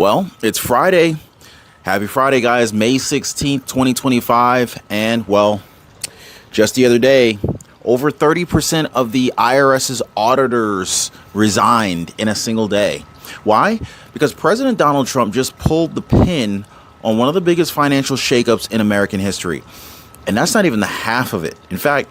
Well, it's Friday. Happy Friday, guys. May 16th, 2025. And, well, just the other day, over 30% of the IRS's auditors resigned in a single day. Why? Because President Donald Trump just pulled the pin on one of the biggest financial shakeups in American history. And that's not even the half of it. In fact,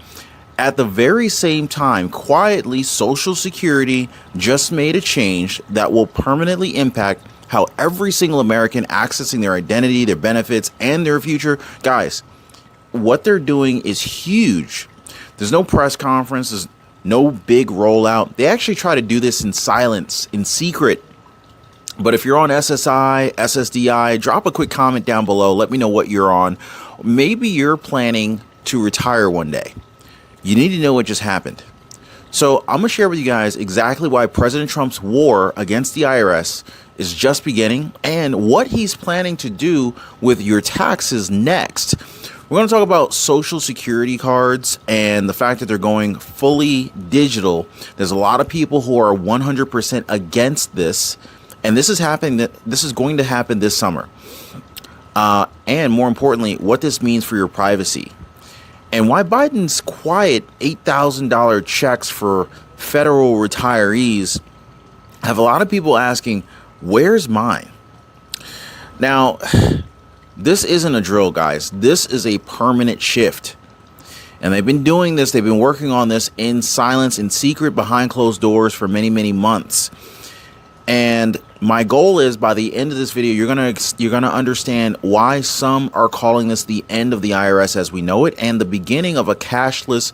at the very same time, quietly, Social Security just made a change that will permanently impact how every single American accessing their identity, their benefits, and their future. Guys, what they're doing is huge. There's no press conference. There's no big rollout. They actually try to do this in silence, in secret. But if you're on SSI, SSDI, drop a quick comment down below. Let me know what you're on. Maybe you're planning to retire one day. You need to know what just happened. So I'm going to share with you guys exactly why President Trump's war against the IRS is just beginning and what he's planning to do with your taxes next. We're going to talk about Social Security cards and the fact that they're going fully digital. There's a lot of people who are 100% against this, and this is going to happen this summer. And more importantly, what this means for your privacy. And why Biden's quiet $8,000 checks for federal retirees have a lot of people asking, where's mine? Now, this isn't a drill, guys. This is a permanent shift. And they've been doing this. They've been working on this in silence, in secret, behind closed doors for many, many months. And my goal is by the end of this video, you're gonna understand why some are calling this the end of the IRS as we know it and the beginning of a cashless,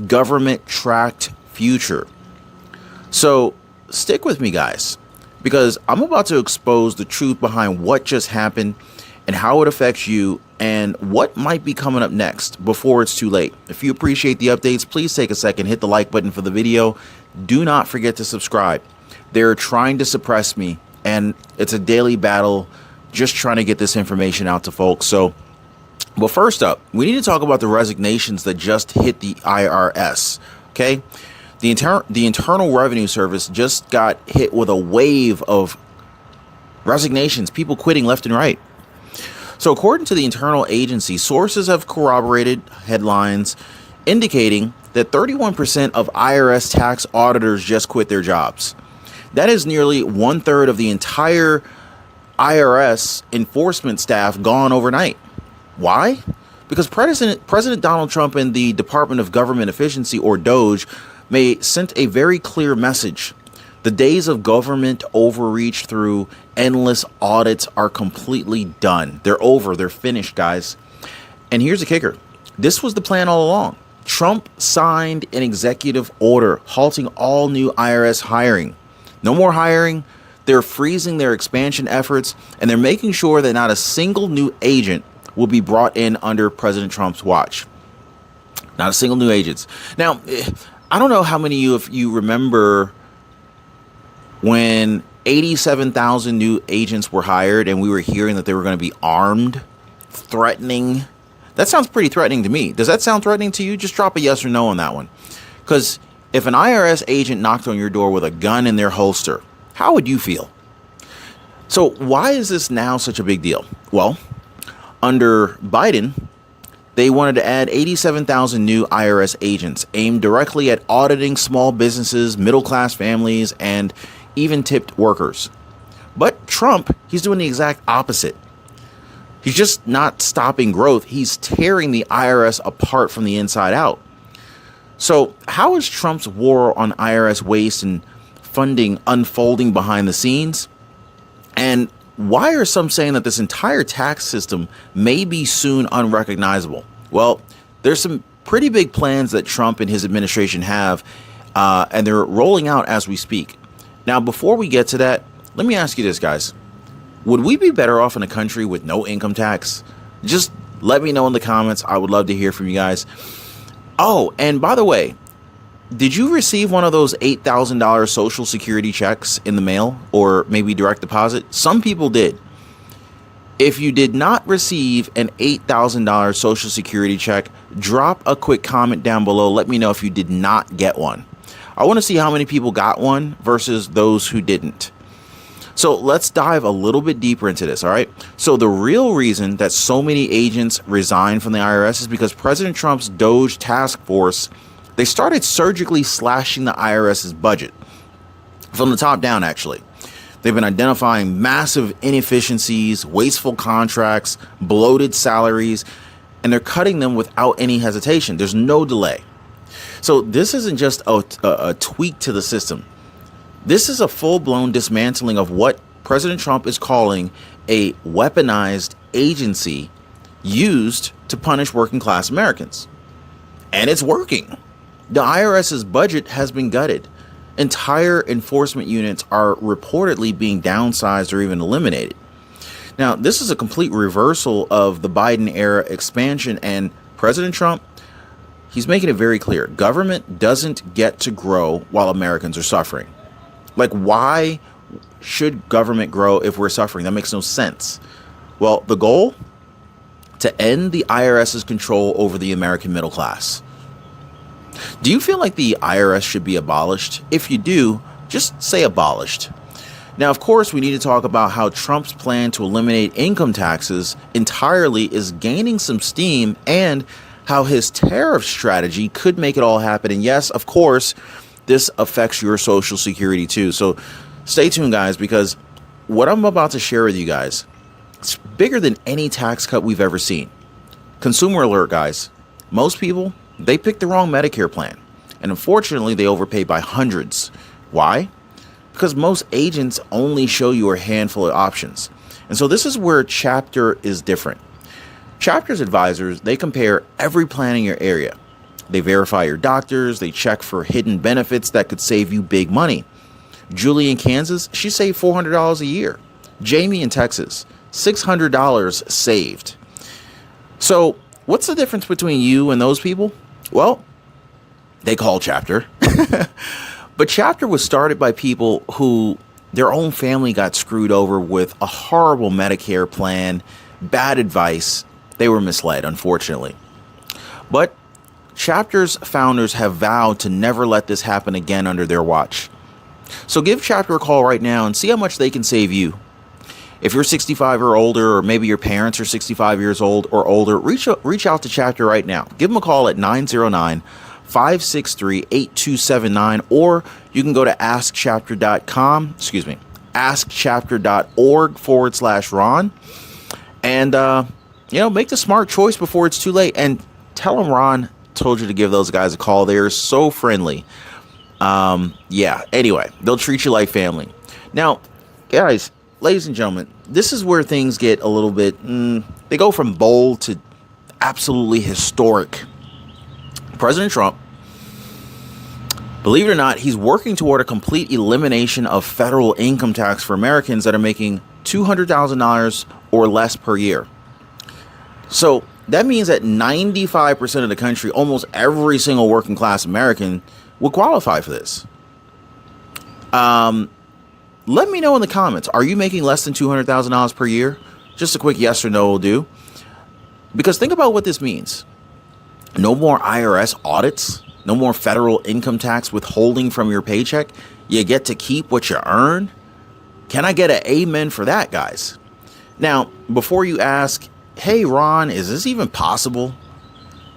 government-tracked future. So stick with me, guys, because I'm about to expose the truth behind what just happened and how it affects you and what might be coming up next before it's too late. If you appreciate the updates, please take a second, hit the like button for the video. Do not forget to subscribe. They're trying to suppress me, and it's a daily battle just trying to get this information out to folks. So, but first up, we need to talk about the resignations that just hit the IRS, okay? The Internal Revenue Service just got hit with a wave of resignations, people quitting left and right. So according to the internal agency, sources have corroborated headlines indicating that 31% of IRS tax auditors just quit their jobs. That is nearly 1/3 of the entire IRS enforcement staff gone overnight. Why? Because President Donald Trump and the Department of Government Efficiency, or DOGE, sent a very clear message. The days of government overreach through endless audits are completely done. They're over. They're finished, guys. And here's the kicker. This was the plan all along. Trump signed an executive order halting all new IRS hiring. No more hiring. They're freezing their expansion efforts, and they're making sure that not a single new agent will be brought in under President Trump's watch. Not a single new agent. Now, I don't know how many of you remember when 87,000 new agents were hired and we were hearing that they were going to be armed, threatening. That sounds pretty threatening to me. Does that sound threatening to you? Just drop a yes or no on that one. Because if an IRS agent knocked on your door with a gun in their holster, how would you feel? So why is this now such a big deal? Well, under Biden, they wanted to add 87,000 new IRS agents aimed directly at auditing small businesses, middle-class families, and even tipped workers. But Trump, he's doing the exact opposite. He's just not stopping growth. He's tearing the IRS apart from the inside out. So how is Trump's war on IRS waste and funding unfolding behind the scenes? And why are some saying that this entire tax system may be soon unrecognizable? Well, there's some pretty big plans that Trump and his administration have, and they're rolling out as we speak. Now, before we get to that, let me ask you this, guys. Would we be better off in a country with no income tax? Just let me know in the comments. I would love to hear from you guys. Oh, and by the way, did you receive one of those $8,000 Social Security checks in the mail or maybe direct deposit? Some people did. If you did not receive an $8,000 Social Security check, drop a quick comment down below. Let me know if you did not get one. I want to see how many people got one versus those who didn't. So let's dive a little bit deeper into this, all right? So the real reason that so many agents resigned from the IRS is because President Trump's DOGE task force, they started surgically slashing the IRS's budget from the top down, actually. They've been identifying massive inefficiencies, wasteful contracts, bloated salaries, and they're cutting them without any hesitation. There's no delay. So this isn't just a tweak to the system. This is a full-blown dismantling of what President Trump is calling a weaponized agency used to punish working-class Americans. And it's working. The IRS's budget has been gutted. Entire enforcement units are reportedly being downsized or even eliminated. Now, this is a complete reversal of the Biden-era expansion, and President Trump, he's making it very clear. Government doesn't get to grow while Americans are suffering. Like, why should government grow if we're suffering? That makes no sense. Well, the goal? To end the IRS's control over the American middle class. Do you feel like the IRS should be abolished? If you do, just say abolished. Now, of course, we need to talk about how Trump's plan to eliminate income taxes entirely is gaining some steam, and how his tariff strategy could make it all happen. And yes, of course, this affects your Social Security too. So stay tuned, guys, because what I'm about to share with you guys, it's bigger than any tax cut we've ever seen. Consumer alert, guys. Most people, they picked the wrong Medicare plan. And unfortunately, they overpaid by hundreds. Why? Because most agents only show you a handful of options. And so this is where Chapter is different. Chapter's advisors, they compare every plan in your area. They verify your doctors. They check for hidden benefits that could save you big money. Julie in Kansas, she saved $400 a year. Jamie in Texas, $600 saved. So what's the difference between you and those people? Well, they call Chapter. But Chapter was started by people who their own family got screwed over with a horrible Medicare plan, bad advice. They were misled, unfortunately. But Chapter's founders have vowed to never let this happen again under their watch. So give Chapter a call right now and see how much they can save you. If you're 65 or older, or maybe your parents are 65 years old or older, reach out to Chapter right now. Give them a call at 909-563-8279, or you can go to askchapter.org/Ron, and make the smart choice before it's too late. And tell them Ron told you to give those guys a call. They're so friendly. Anyway, they'll treat you like family. Now, guys, ladies and gentlemen, this is where things get a little bit, they go from bold to absolutely historic. President Trump, believe it or not, he's working toward a complete elimination of federal income tax for Americans that are making $200,000 or less per year. So that means that 95% of the country, almost every single working class American, would qualify for this. Let me know in the comments. Are you making less than $200,000 per year? Just a quick yes or no will do. Because think about what this means. No more IRS audits. No more federal income tax withholding from your paycheck. You get to keep what you earn. Can I get an amen for that, guys? Now, before you ask, hey, Ron, is this even possible?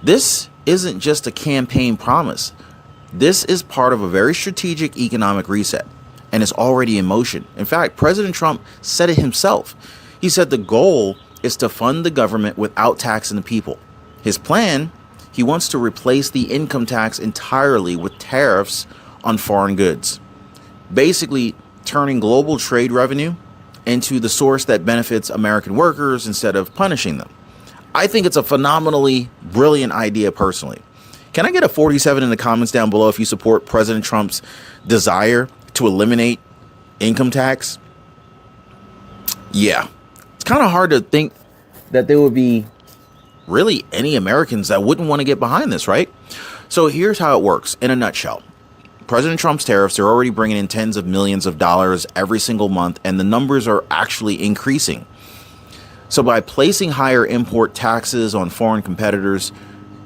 This isn't just a campaign promise. This is part of a very strategic economic reset, and it's already in motion. In fact, President Trump said it himself. He said the goal is to fund the government without taxing the people. His plan, he wants to replace the income tax entirely with tariffs on foreign goods, basically turning global trade revenue into the source that benefits American workers instead of punishing them. I think it's a phenomenally brilliant idea personally. Can I get a 47 in the comments down below if you support President Trump's desire to eliminate income tax? Yeah, it's kind of hard to think that there would be really any Americans that wouldn't want to get behind this, right? So here's how it works in a nutshell. President Trump's tariffs are already bringing in tens of millions of dollars every single month, and the numbers are actually increasing. So by placing higher import taxes on foreign competitors,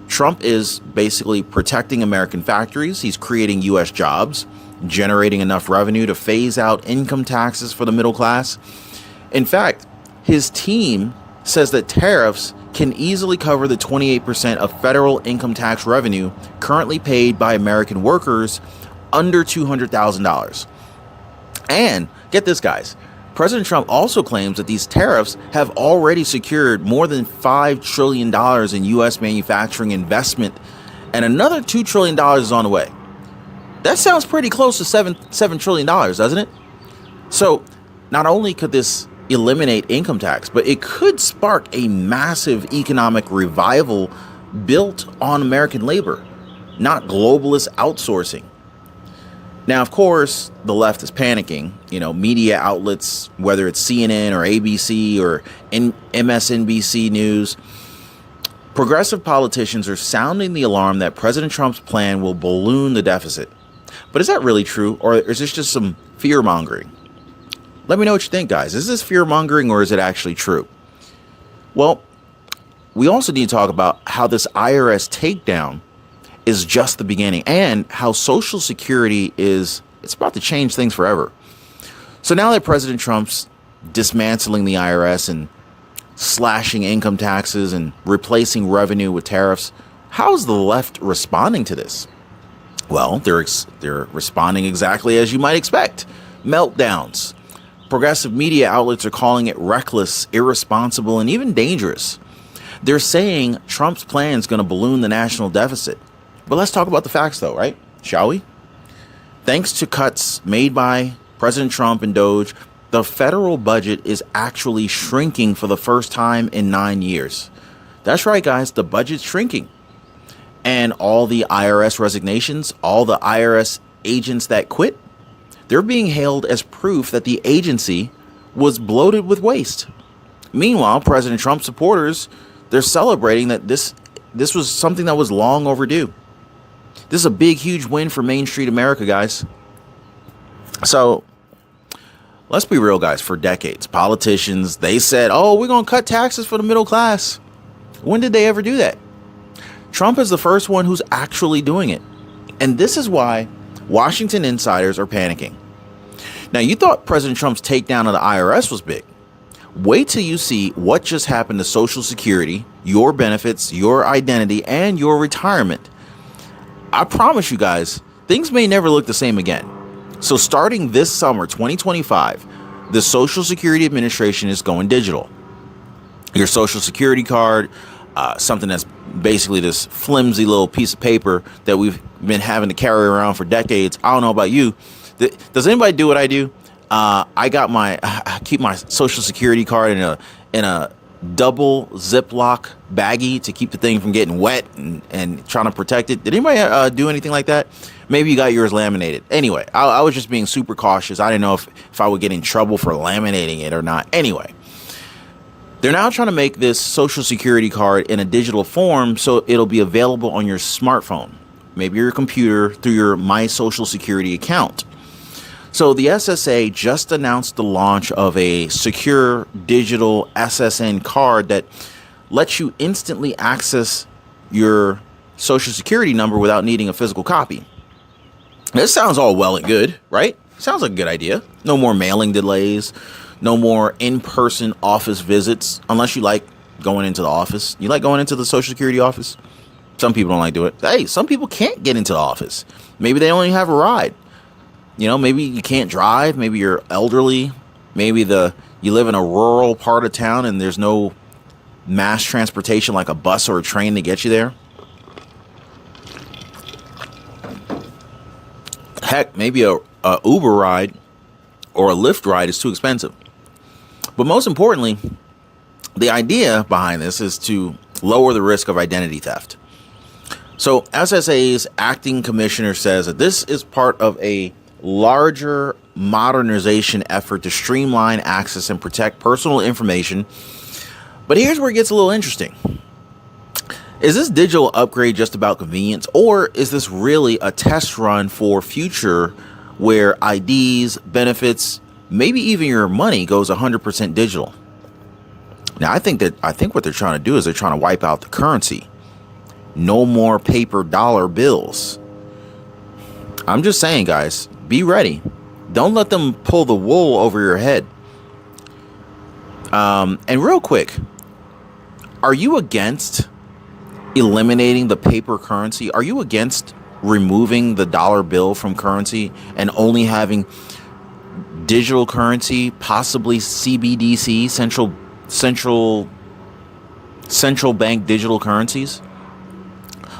Trump is basically protecting American factories. He's creating U.S. jobs, generating enough revenue to phase out income taxes for the middle class. In fact, his team says that tariffs can easily cover the 28% of federal income tax revenue currently paid by American workers under $200,000. And get this, guys. President Trump also claims that these tariffs have already secured more than $5 trillion in U.S. manufacturing investment, and another $2 trillion is on the way. That sounds pretty close to $7 trillion, doesn't it? So not only could this eliminate income tax, but it could spark a massive economic revival built on American labor, not globalist outsourcing. Now, of course, the left is panicking. Media outlets, whether it's CNN or ABC or MSNBC News, progressive politicians are sounding the alarm that President Trump's plan will balloon the deficit. But is that really true, or is this just some fear-mongering? Let me know what you think, guys. Is this fear-mongering, or is it actually true? Well, we also need to talk about how this IRS takedown is just the beginning, and how Social Security it's about to change things forever. So now that President Trump's dismantling the IRS and slashing income taxes and replacing revenue with tariffs, how is the left responding to this? Well, they're responding exactly as you might expect. Meltdowns. Progressive media outlets are calling it reckless, irresponsible, and even dangerous. They're saying Trump's plan is going to balloon the national deficit. But let's talk about the facts, though, right? Shall we? Thanks to cuts made by President Trump and DOGE, the federal budget is actually shrinking for the first time in 9 years. That's right, guys. The budget's shrinking. And all the IRS resignations, all the IRS agents that quit, they're being hailed as proof that the agency was bloated with waste. Meanwhile, President Trump supporters, they're celebrating that this was something that was long overdue. This is a big, huge win for Main Street America, guys. So let's be real, guys. For decades, politicians, they said, we're going to cut taxes for the middle class. When did they ever do that? Trump is the first one who's actually doing it. And this is why Washington insiders are panicking. Now, you thought President Trump's takedown of the IRS was big. Wait till you see what just happened to Social Security, your benefits, your identity, and your retirement. I promise you guys, things may never look the same again. So starting this summer, 2025, the Social Security Administration is going digital. Your Social Security card, something that's basically this flimsy little piece of paper that we've been having to carry around for decades. I don't know about you. Does anybody do what I do? I keep my Social Security card in a double Ziploc baggie to keep the thing from getting wet and trying to protect it. Did anybody do anything like that? Maybe you got yours laminated. Anyway, I was just being super cautious. I didn't know if I would get in trouble for laminating it or not. Anyway, they're now trying to make this Social Security card in a digital form so it'll be available on your smartphone, maybe your computer, through your My Social Security account. So the SSA just announced the launch of a secure digital SSN card that lets you instantly access your Social Security number without needing a physical copy. This sounds all well and good, right? Sounds like a good idea. No more mailing delays, no more in-person office visits, unless you like going into the office. You like going into the Social Security office? Some people don't like doing it. Hey, some people can't get into the office. Maybe they only have a ride. Maybe you can't drive. Maybe you're elderly. Maybe you live in a rural part of town and there's no mass transportation like a bus or a train to get you there. Heck, maybe a Uber ride or a Lyft ride is too expensive. But most importantly, the idea behind this is to lower the risk of identity theft. So SSA's acting commissioner says that this is part of a larger modernization effort to streamline access and protect personal information. But here's where it gets a little interesting. Is this digital upgrade just about convenience, or is this really a test run for future where IDs, benefits, maybe even your money goes 100% digital? Now, I think what they're trying to do is they're trying to wipe out the currency. No more paper dollar bills. I'm just saying, guys, Be ready. Don't let them pull the wool over your head. And real quick, are you against eliminating the paper currency? Are you against removing the dollar bill from currency and only having digital currency, possibly CBDC, central bank digital currencies?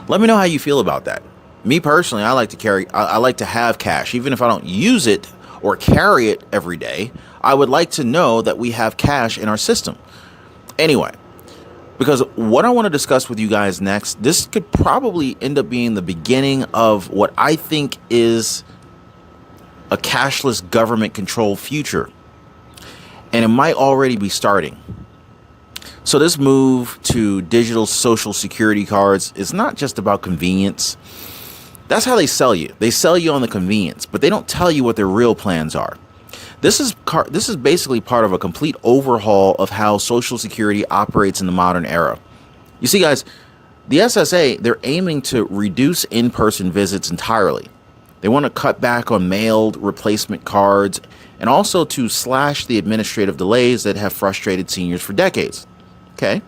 Let me know how you feel about that. Me personally, I like to have cash, even if I don't use it or carry it every day. I would like to know that we have cash in our system. Anyway, because what I want to discuss with you guys next, this could probably end up being the beginning of what I think is a cashless government control future. And it might already be starting. So this move to digital social security cards is not just about convenience. That's how they sell you. They sell you on the convenience, but they don't tell you what their real plans are. This is basically part of a complete overhaul of how Social Security operates in the modern era. You see, guys, the SSA, they're aiming to reduce in-person visits entirely. They want to cut back on mailed replacement cards and also to slash the administrative delays that have frustrated seniors for decades. Okay?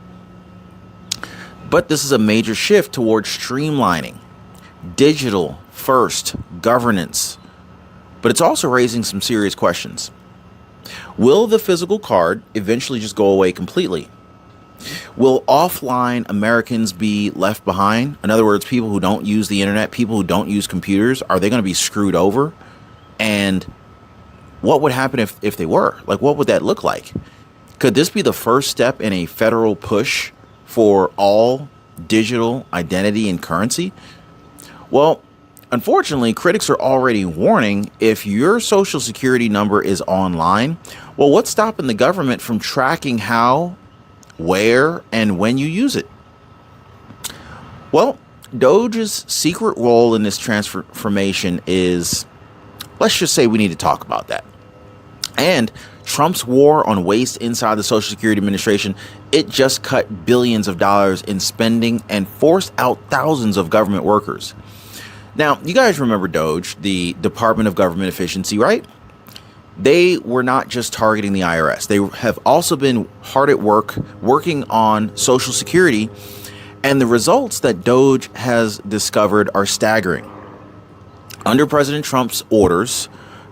But this is a major shift towards streamlining, digital first governance. But it's also raising some serious questions. Will the physical card eventually just go away completely? Will offline Americans be left behind? In other words, people who don't use the internet, people who don't use computers, are they going to be screwed over? And what would happen if they were? Like, what would that look like? Could this be the first step in a federal push for all digital identity and currency? Well, unfortunately, critics are already warning if your social security number is online, well, what's stopping the government from tracking how, where, and when you use it? Well, DOGE's secret role in this transformation is, let's just say we need to talk about that. And Trump's war on waste inside the Social Security Administration, it just cut billions of dollars in spending and forced out thousands of government workers. Now, you guys remember DOGE, the Department of Government Efficiency, right? They were not just targeting the IRS. They have also been hard at work working on Social Security, and the results that DOGE has discovered are staggering. Under President Trump's orders,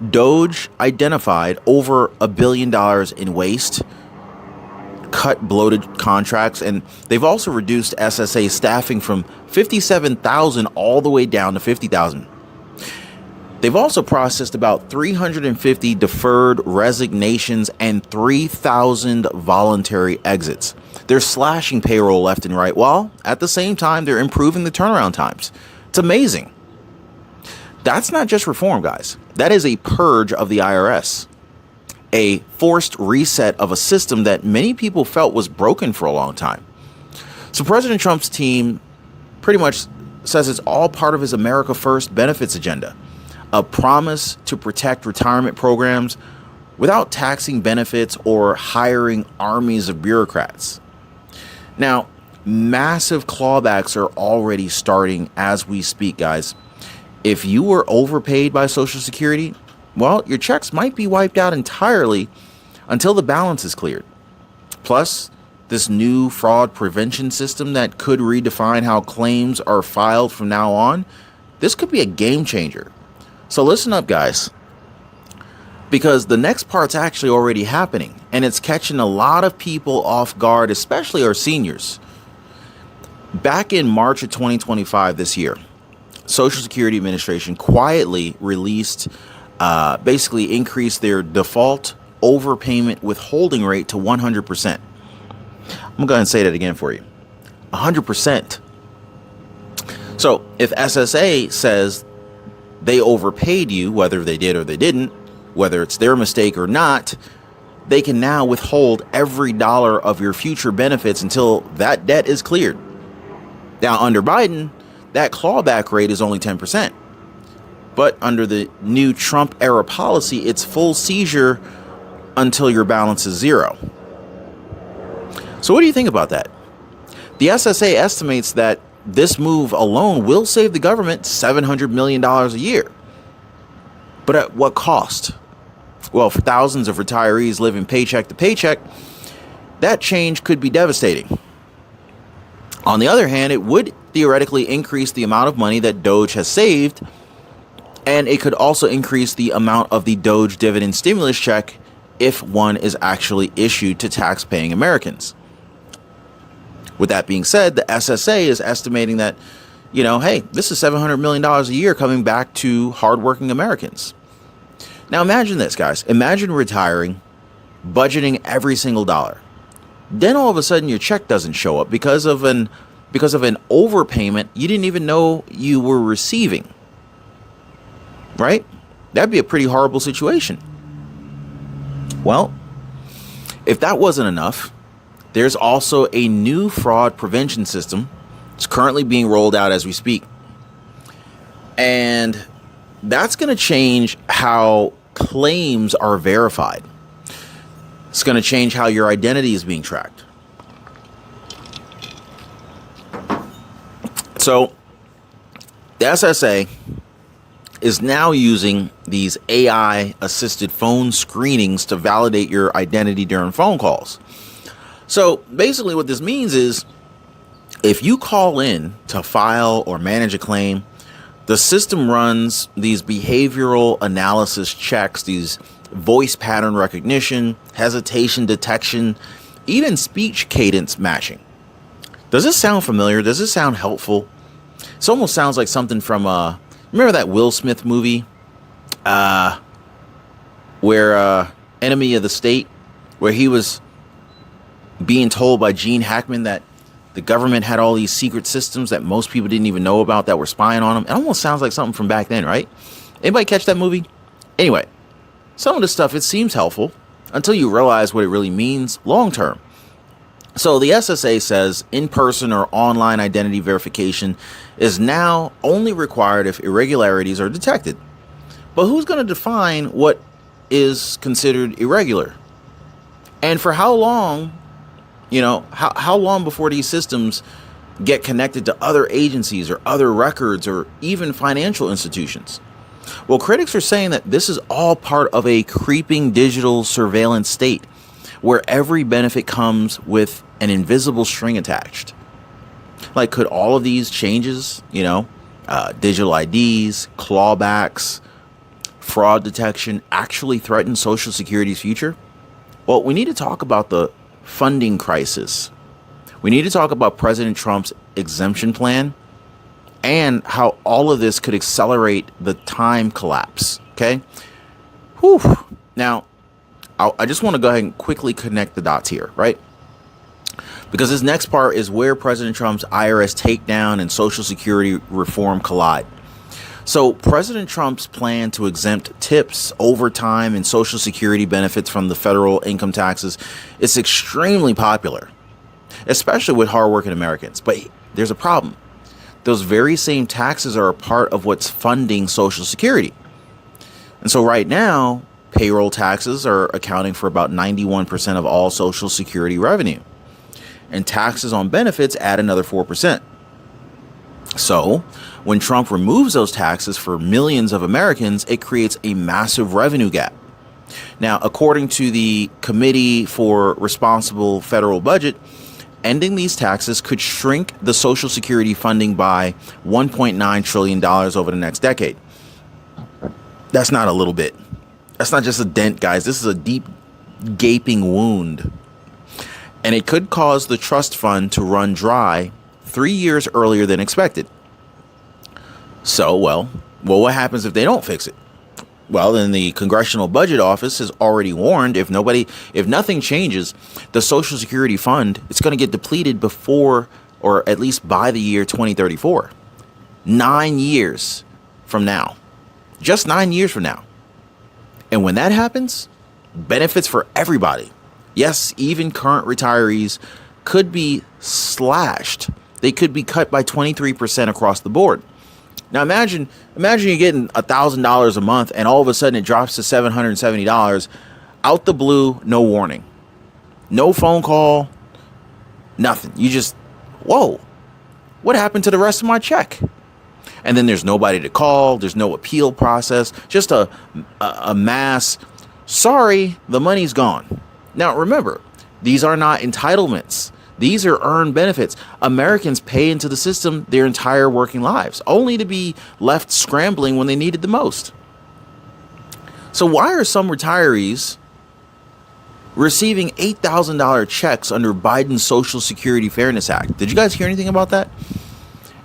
DOGE identified over $1 billion in waste, cut bloated contracts, and they've also reduced SSA staffing from 57,000 all the way down to 50,000. They've also processed about 350 deferred resignations and 3,000 voluntary exits. They're slashing payroll left and right, while at the same time they're improving the turnaround times. It's amazing. That's not just reform, guys. That is a purge of the IRS. A forced reset of a system that many people felt was broken for a long time. So President Trump's team pretty much says it's all part of his America First benefits agenda, a promise to protect retirement programs without taxing benefits or hiring armies of bureaucrats. Now, massive clawbacks are already starting as we speak, guys. If you were overpaid by Social Security, well, your checks might be wiped out entirely until the balance is cleared. Plus, this new fraud prevention system that could redefine how claims are filed from now on, this could be a game changer. So listen up, guys, because the next part's actually already happening, and it's catching a lot of people off guard, especially our seniors. Back in March of 2025 this year, Social Security Administration quietly released basically increased their default overpayment withholding rate to 100%. I'm going to go ahead and say that again for you. 100%. So if SSA says they overpaid you, whether they did or they didn't, whether it's their mistake or not, they can now withhold every dollar of your future benefits until that debt is cleared. Now, under Biden, that clawback rate is only 10%. But under the new Trump era policy, it's full seizure until your balance is zero. So what do you think about that? The SSA estimates that this move alone will save the government $700 million a year. But at what cost? Well, for thousands of retirees living paycheck to paycheck, that change could be devastating. On the other hand, it would theoretically increase the amount of money that DOGE has saved, and it could also increase the amount of the DOGE dividend stimulus check if one is actually issued to tax-paying Americans. With that being said, the SSA is estimating that, hey, this is $700 million a year coming back to hardworking Americans. Now imagine this, guys. Imagine retiring, budgeting every single dollar. Then all of a sudden your check doesn't show up because of an overpayment you didn't even know you were receiving. Right? That'd be a pretty horrible situation. Well, if that wasn't enough, there's also a new fraud prevention system. It's currently being rolled out as we speak. And that's going to change how claims are verified. It's going to change how your identity is being tracked. So the SSA is now using these AI assisted phone screenings to validate your identity during phone calls. So basically what this means is if you call in to file or manage a claim, the system runs these behavioral analysis checks, these voice pattern recognition, hesitation detection, even speech cadence matching. Does this sound familiar? Does this sound helpful? It almost sounds like something from remember that Will Smith movie where Enemy of the State, where he was being told by Gene Hackman that the government had all these secret systems that most people didn't even know about that were spying on them. It almost sounds like something from back then, right? Anybody catch that movie? Anyway, some of the stuff, it seems helpful until you realize what it really means long term. So the SSA says in-person or online identity verification is now only required if irregularities are detected. But who's going to define what is considered irregular? And for how long, how long before these systems get connected to other agencies or other records or even financial institutions? Well, critics are saying that this is all part of a creeping digital surveillance state where every benefit comes with an invisible string attached. Like, could all of these changes, digital IDs, clawbacks, fraud detection actually threaten Social Security's future? Well, we need to talk about the funding crisis. We need to talk about President Trump's exemption plan and how all of this could accelerate the time collapse. Okay. Whew. Now, I just want to go ahead and quickly connect the dots here, right? Because this next part is where President Trump's IRS takedown and Social Security reform collide. So President Trump's plan to exempt tips, overtime, and Social Security benefits from the federal income taxes is extremely popular, especially with hardworking Americans. But there's a problem. Those very same taxes are a part of what's funding Social Security. And so right now, payroll taxes are accounting for about 91% of all Social Security revenue. And taxes on benefits add another 4%. So when Trump removes those taxes for millions of Americans, it creates a massive revenue gap. Now, according to the Committee for Responsible Federal Budget, ending these taxes could shrink the Social Security funding by $1.9 trillion over the next decade. That's not a little bit. That's not just a dent, guys. This is a deep, gaping wound. And it could cause the trust fund to run dry 3 years earlier than expected. So, well, what happens if they don't fix it? Well, then the Congressional Budget Office has already warned if nothing changes, the Social Security fund, it's going to get depleted before, or at least by the year 2034. 9 years from now. Just 9 years from now. And when that happens, benefits for everybody, yes, even current retirees, could be slashed. They could be cut by 23% across the board. Now imagine you're getting $1,000 a month and all of a sudden it drops to $770 out the blue, no warning. No phone call, nothing. You just, whoa, what happened to the rest of my check? And then there's nobody to call. There's no appeal process. Just a mass, sorry, the money's gone. Now, remember, these are not entitlements. These are earned benefits. Americans pay into the system their entire working lives, only to be left scrambling when they need it the most. So why are some retirees receiving $8,000 checks under Biden's Social Security Fairness Act? Did you guys hear anything about that?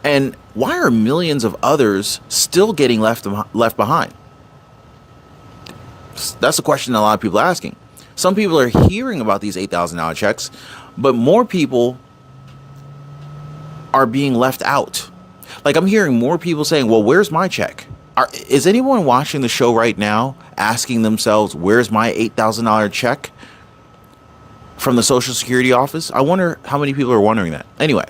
And why are millions of others still getting left behind? That's a question a lot of people are asking. Some people are hearing about these $8,000 checks, but more people are being left out. Like, I'm hearing more people saying, well, where's my check? Is anyone watching the show right now asking themselves, where's my $8,000 check from the Social Security office? I wonder how many people are wondering that. Anyway,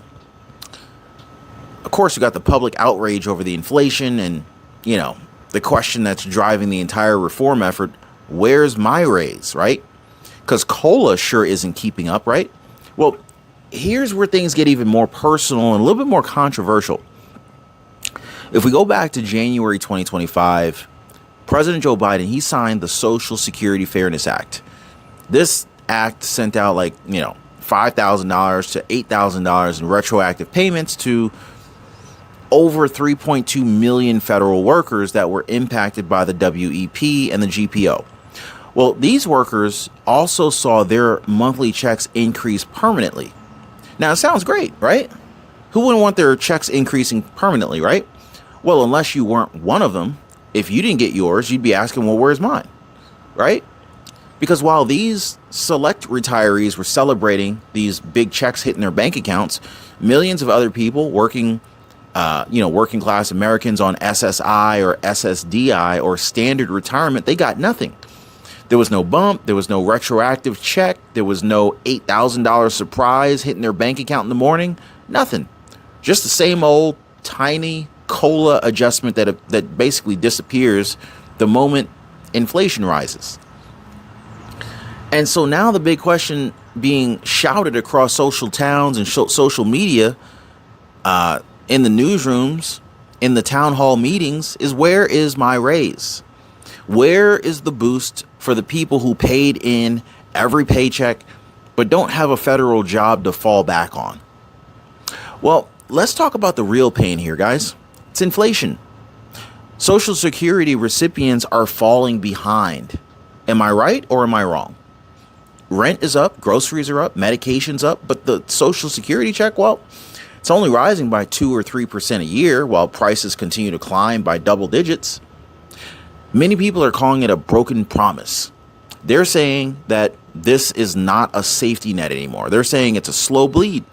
of course, we got the public outrage over the inflation and, you know, the question that's driving the entire reform effort. Where's my raise, right? Because COLA sure isn't keeping up, right? Well, here's where things get even more personal and a little bit more controversial. If we go back to January 2025, President Joe Biden, he signed the Social Security Fairness Act. This act sent out $5,000 to $8,000 in retroactive payments to over 3.2 million federal workers that were impacted by the WEP and the GPO. Well, these workers also saw their monthly checks increase permanently. Now, it sounds great, right? Who wouldn't want their checks increasing permanently, right? Well, unless you weren't one of them, if you didn't get yours, you'd be asking, well, where's mine, right? Because while these select retirees were celebrating these big checks hitting their bank accounts, millions of other people working class Americans on SSI or SSDI or standard retirement, they got nothing. There was no bump. There was no retroactive check. There was no $8,000 surprise hitting their bank account in the morning. Nothing. Just the same old tiny COLA adjustment that basically disappears the moment inflation rises. And so now the big question being shouted across social towns and social media, in the newsrooms, in the town hall meetings, is where is my raise? Where is the boost for the people who paid in every paycheck but don't have a federal job to fall back on? Well, let's talk about the real pain here, guys. It's inflation. Social Security recipients are falling behind. Am I right or am I wrong? Rent is up, groceries are up, medication's up, but the Social Security check, well, it's only rising by 2 or 3% a year while prices continue to climb by double digits. Many people are calling it a broken promise. They're saying that this is not a safety net anymore. They're saying it's a slow bleed.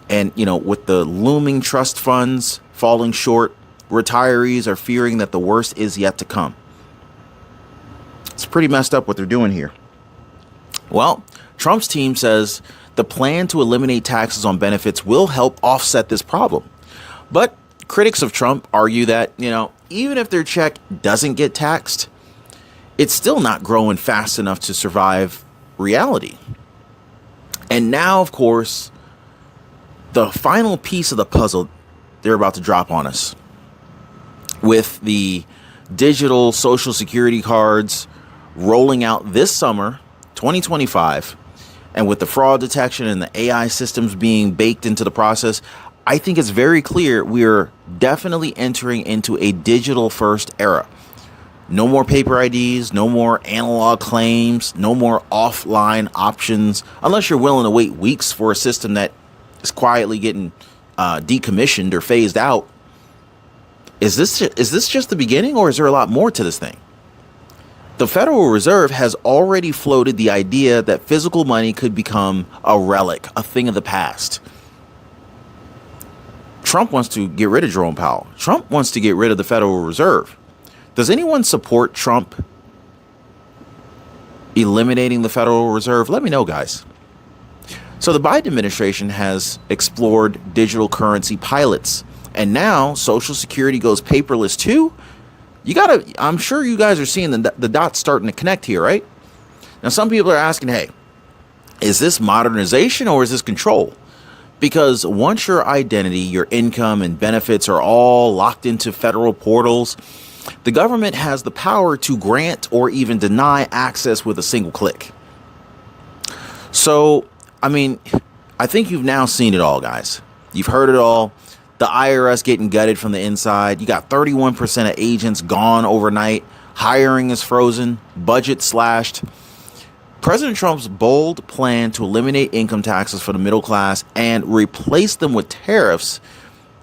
And, with the looming trust funds falling short, retirees are fearing that the worst is yet to come. It's pretty messed up what they're doing here. Well, Trump's team says the plan to eliminate taxes on benefits will help offset this problem. But critics of Trump argue that, even if their check doesn't get taxed, it's still not growing fast enough to survive reality. And now, of course, the final piece of the puzzle they're about to drop on us with the digital Social Security cards rolling out this summer, 2025, and with the fraud detection and the AI systems being baked into the process, I think it's very clear we're definitely entering into a digital first era. No more paper IDs, no more analog claims, no more offline options, unless you're willing to wait weeks for a system that is quietly getting decommissioned or phased out. Is this just the beginning, or is there a lot more to this thing? The Federal Reserve has already floated the idea that physical money could become a relic, a thing of the past. Trump wants to get rid of Jerome Powell. Trump wants to get rid of the Federal Reserve. Does anyone support Trump eliminating the Federal Reserve? Let me know, guys. So the Biden administration has explored digital currency pilots, and now Social Security goes paperless too. I'm sure you guys are seeing the dots starting to connect here, right? Now, some people are asking, hey, is this modernization or is this control? Because once your identity, your income, and benefits are all locked into federal portals, the government has the power to grant or even deny access with a single click. So, I mean, I think you've now seen it all, guys. You've heard it all. The IRS getting gutted from the inside. You got 31% of agents gone overnight. Hiring is frozen. Budget slashed. President Trump's bold plan to eliminate income taxes for the middle class and replace them with tariffs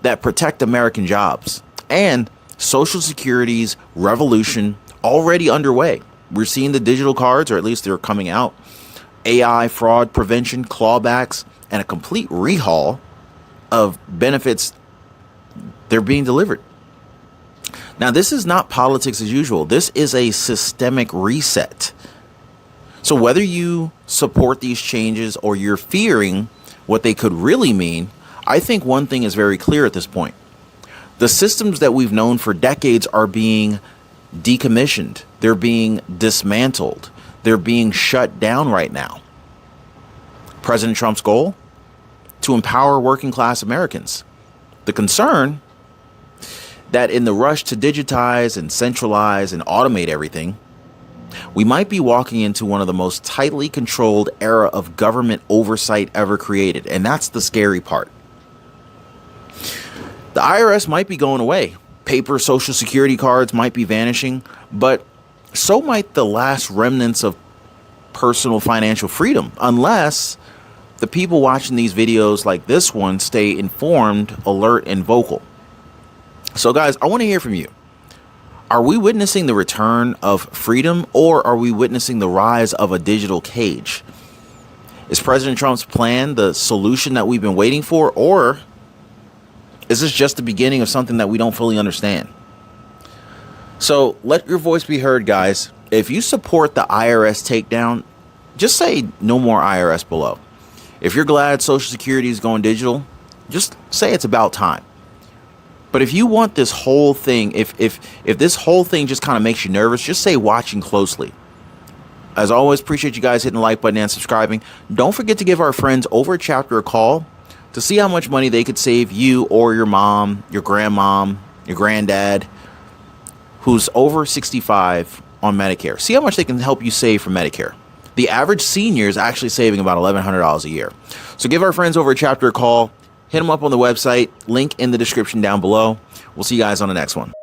that protect American jobs, and Social Security's revolution already underway. We're seeing the digital cards, or at least they're coming out, AI fraud prevention, clawbacks, and a complete rehaul of benefits. They're being delivered. Now, this is not politics as usual. This is a systemic reset. So whether you support these changes or you're fearing what they could really mean, I think one thing is very clear at this point. The systems that we've known for decades are being decommissioned. They're being dismantled. They're being shut down right now. President Trump's goal? To empower working class Americans. The concern that in the rush to digitize and centralize and automate everything, we might be walking into one of the most tightly controlled era of government oversight ever created. And that's the scary part. The IRS might be going away. Paper Social Security cards might be vanishing, but so might the last remnants of personal financial freedom, unless the people watching these videos like this one stay informed, alert, and vocal. So guys, I want to hear from you. Are we witnessing the return of freedom, or are we witnessing the rise of a digital cage? Is President Trump's plan the solution that we've been waiting for, or is this just the beginning of something that we don't fully understand? So let your voice be heard, guys. If you support the IRS takedown, just say no more IRS below. If you're glad Social Security is going digital, just say it's about time. But if you want this whole thing, if this whole thing just kind of makes you nervous, just say watching closely. As always, appreciate you guys hitting the like button and subscribing. Don't forget to give our friends over a chapter a call to see how much money they could save you or your mom, your grandmom, your granddad, who's over 65 on Medicare. See how much they can help you save for Medicare. The average senior is actually saving about $1,100 a year. So give our friends over a chapter a call. Hit them up on the website, link in the description down below. We'll see you guys on the next one.